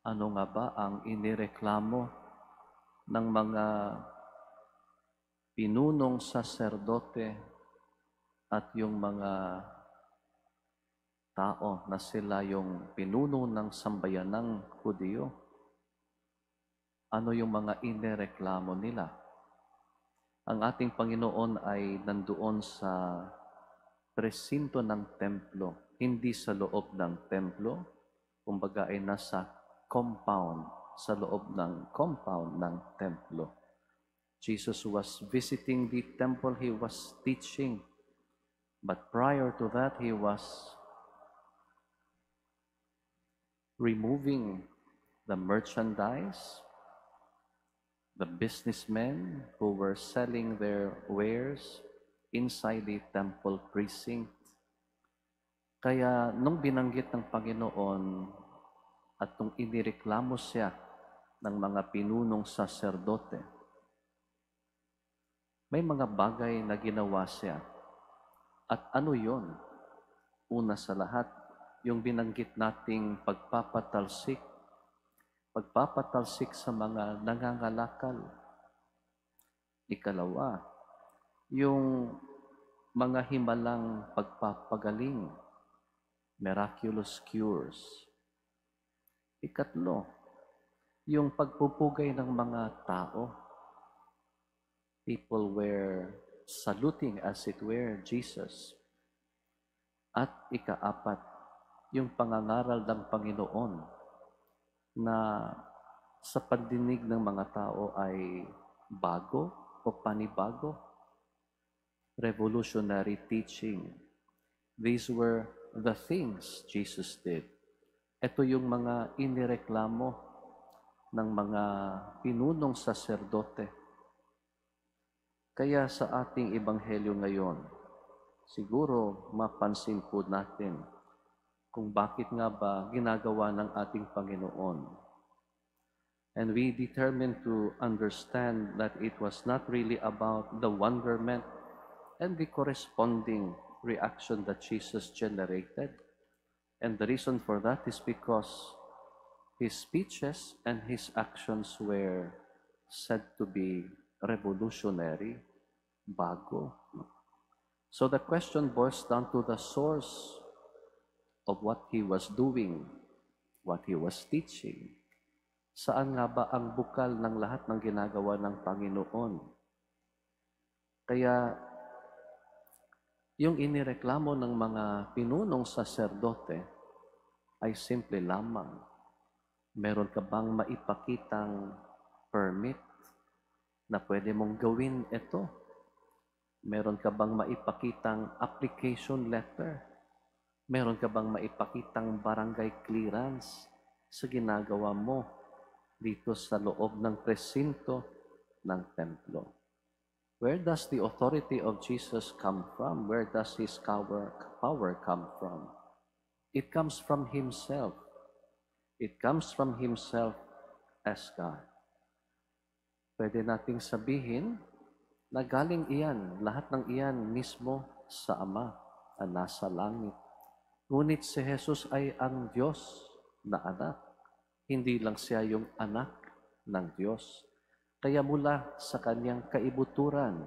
Ano nga ba ang inireklamo ng mga pinunong saserdote at yung mga tao na sila yung pinuno ng sambayanang Hudyo? Ano yung mga inireklamo nila? Ang ating Panginoon ay nandoon sa presinto ng templo, hindi sa loob ng templo, kumbaga ay nasa compound, sa loob ng compound ng templo. Jesus was visiting the temple, he was teaching, but prior to that, he was removing the merchandise, the businessmen who were selling their wares inside the temple precinct. Kaya nung binanggit ng Panginoon at nung inireklamo siya ng mga pinunong saserdote, may mga bagay na ginawa siya. At ano yon? Una sa lahat, yung binanggit nating pagpapatalsik sa mga nangangalakal. Ikalawa, yung mga himalang pagpapagaling, miraculous cures. Ikatlo, yung pagpupugay ng mga tao. People were saluting, as it were, Jesus. At ikaapat, yung pangangaral ng Panginoon na sa pagdinig ng mga tao ay bago o panibago. Revolutionary teaching. These were the things Jesus did. Ito yung mga inireklamo ng mga pinunong saserdote. Kaya sa ating ebanghelyo ngayon, siguro mapansin po natin kung bakit nga ba ginagawa ng ating Panginoon. And we determined to understand that it was not really about the wonderment and the corresponding reaction that Jesus generated. And the reason for that is because his speeches and his actions were said to be revolutionary, bago. So the question boils down to the source of what he was doing, what he was teaching. Saan nga ba ang bukal ng lahat ng ginagawa ng Panginoon? Kaya, yung inireklamo ng mga pinunong saserdote ay simple lamang. Meron ka bang maipakitang permit na pwede mong gawin ito? Meron ka bang maipakitang application letter? Meron ka bang maipakitang barangay clearance sa ginagawa mo dito sa loob ng presinto ng templo? Where does the authority of Jesus come from? Where does his power come from? It comes from himself. It comes from himself as God. Pwede nating sabihin na galing iyan, lahat ng iyan mismo sa Ama na nasa langit. Ngunit si Jesus ay ang Diyos na anak. Hindi lang siya yung anak ng Diyos. Kaya mula sa kanyang kaibuturan,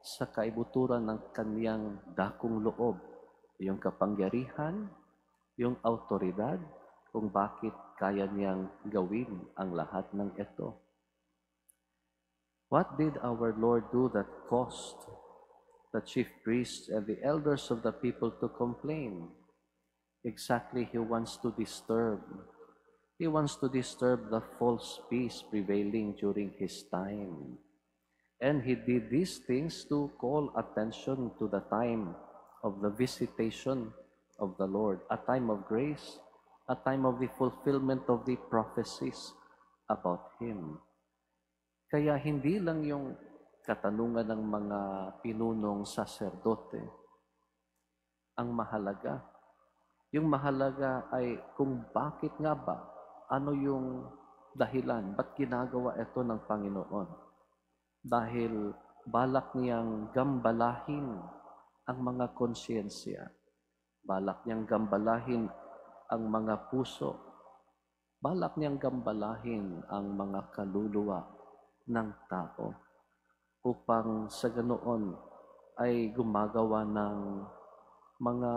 sa kaibuturan ng kanyang dakong loob, yung kapangyarihan, yung autoridad, kung bakit kaya niyang gawin ang lahat ng ito. What did our Lord do that caused the chief priests and the elders of the people to complain? Exactly, he wants to disturb. He wants to disturb the false peace prevailing during his time. And he did these things to call attention to the time of the visitation of the Lord, a time of grace, a time of the fulfillment of the prophecies about Him. Kaya hindi lang yung katanungan ng mga pinunong saserdote ang mahalaga. Yung mahalaga ay kung bakit nga ba, ano yung dahilan, ba't ginagawa ito ng Panginoon? Dahil balak niyang gambalahin ang mga konsyensya. Balak niyang gambalahin ang mga puso. balak niyang gambalahin ang mga kaluluwa ng tao upang sa ganoon ay gumagawa ng mga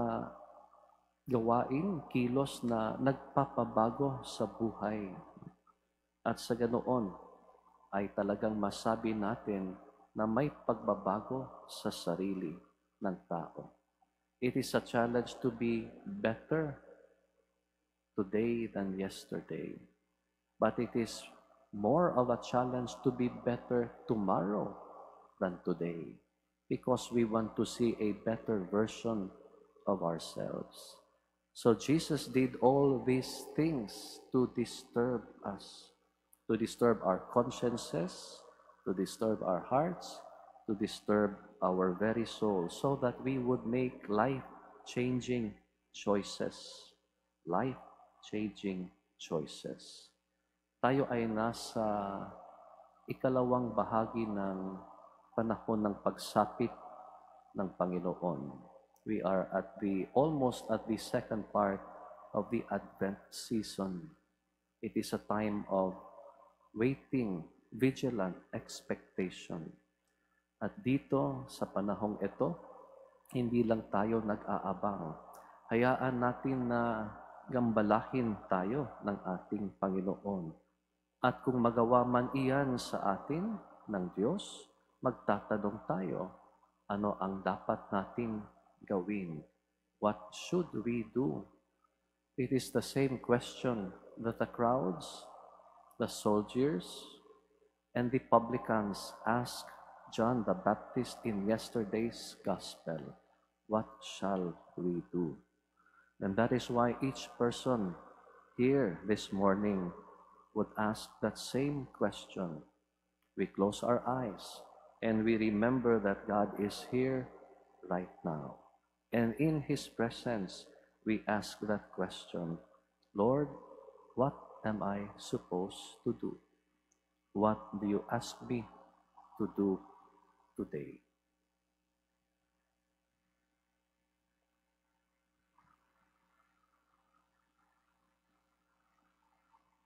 gawain, kilos na nagpapabago sa buhay. At sa ganoon ay talagang masabi natin na may pagbabago sa sarili ng tao. It is a challenge to be better today than yesterday. But it is more of a challenge to be better tomorrow than today, because we want to see a better version of ourselves. So Jesus did all these things to disturb us, to disturb our consciences, to disturb our hearts, to disturb our very soul, so that we would make life-changing choices. Life-changing choices. Tayo ay nasa ikalawang bahagi ng panahon ng pagsapit ng Panginoon. We are almost at the second part of the Advent season. It is a time of waiting, vigilant expectation. At dito, sa panahong ito, hindi lang tayo nag-aabang. Hayaan natin na gambalahin tayo ng ating Panginoon. At kung magawa man iyan sa atin ng Diyos, magtatanong tayo, ano ang dapat nating gawin? What should we do? It is the same question that the crowds, the soldiers, and the publicans asked John the Baptist in yesterday's gospel. What shall we do? And that is why each person here this morning would ask that same question. We close our eyes and we remember that God is here right now. And in His presence, we ask that question, Lord, what am I supposed to do? What do you ask me to do today?